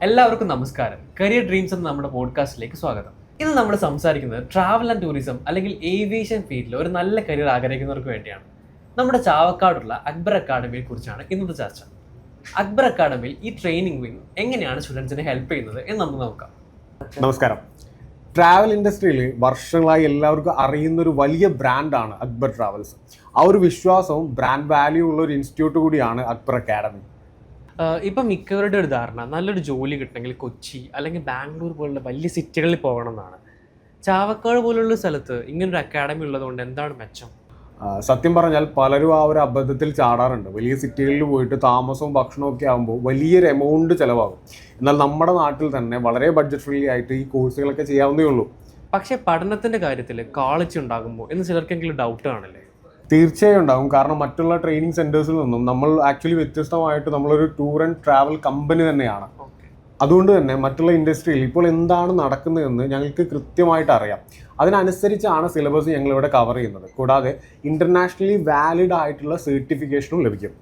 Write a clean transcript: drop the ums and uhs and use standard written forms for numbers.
എല്ലാവർക്കും നമസ്കാരം. Career dreams എന്ന നമ്മുടെ പോഡ്കാസ്റ്റിലേക്ക് സ്വാഗതം. ഇന്ന് നമ്മൾ സംസാരിക്കുന്നത് ട്രാവൽ ആൻഡ് ടൂറിസം അല്ലെങ്കിൽ ഏവിയേഷൻ ഫീൽഡിൽ ഒരു നല്ല കരിയർ ആഗ്രഹിക്കുന്നവർക്ക് വേണ്ടിയാണ്. നമ്മുടെ ചാവക്കാടുള്ള അക്ബർ അക്കാഡമിയെ കുറിച്ചാണ് ഇന്നത്തെ ചർച്ച. അക്ബർ അക്കാഡമിയിൽ ഈ ട്രെയിനിങ് വിങ് എങ്ങനെയാണ് സ്റ്റുഡൻസിനെ ഹെൽപ്പ് ചെയ്യുന്നത് എന്ന് നമുക്ക് നോക്കാം. നമസ്കാരം. ട്രാവൽ ഇൻഡസ്ട്രിയിൽ വർഷങ്ങളായി എല്ലാവർക്കും അറിയുന്ന ഒരു വലിയ ബ്രാൻഡാണ് അക്ബർ ട്രാവൽസ്. ആ ഒരു വിശ്വാസവും ബ്രാൻഡ് വാല്യൂ ഉള്ള ഒരു ഇൻസ്റ്റിറ്റ്യൂട്ട് കൂടിയാണ് അക്ബർ അക്കാഡമി. ഇപ്പം മിക്കവരുടെ ഒരു ധാരണ നല്ലൊരു ജോലി കിട്ടണമെങ്കിൽ കൊച്ചി അല്ലെങ്കിൽ ബാംഗ്ലൂർ പോലുള്ള വലിയ സിറ്റികളിൽ പോകണം എന്നാണ്. ചാവക്കാട് പോലുള്ള സ്ഥലത്ത് ഇങ്ങനൊരു അക്കാഡമി ഉള്ളതുകൊണ്ട് എന്താണ് മെച്ചം? സത്യം പറഞ്ഞാൽ പലരും ആ ഒരു അബദ്ധത്തിൽ ചാടാറുണ്ട്. വലിയ സിറ്റികളിൽ പോയിട്ട് താമസവും ഭക്ഷണവും ഒക്കെ ആകുമ്പോൾ വലിയൊരു എമൗണ്ട് ചിലവാകും. എന്നാൽ നമ്മുടെ നാട്ടിൽ തന്നെ വളരെ ബഡ്ജറ്റ് ഫ്രീ ആയിട്ട് ഈ കോഴ്സുകളൊക്കെ ചെയ്യാവുന്നേ ഉള്ളൂ. പക്ഷേ പഠനത്തിൻ്റെ കാര്യത്തിൽ ക്വാളിറ്റി ഉണ്ടാകുമ്പോൾ എന്ന് ചിലർക്കെങ്കിലും ഡൗട്ട് കാണില്ലേ? തീർച്ചയായും ഉണ്ടാകും. കാരണം മറ്റുള്ള ട്രെയിനിങ് സെൻറ്റേഴ്സിൽ നിന്നും നമ്മൾ ആക്ച്വലി വ്യത്യസ്തമായിട്ട് നമ്മളൊരു ടൂർ ആൻഡ് ട്രാവൽ കമ്പനി തന്നെയാണ്. അതുകൊണ്ട് തന്നെ മറ്റുള്ള ഇൻഡസ്ട്രിയിൽ ഇപ്പോൾ എന്താണ് നടക്കുന്നതെന്ന് ഞങ്ങൾക്ക് കൃത്യമായിട്ട് അറിയാം. അതിനനുസരിച്ചാണ് സിലബസ് ഞങ്ങളിവിടെ കവർ ചെയ്യുന്നത്. കൂടാതെ ഇൻ്റർനാഷണലി വാലിഡ് ആയിട്ടുള്ള സർട്ടിഫിക്കേഷനും ലഭിക്കും.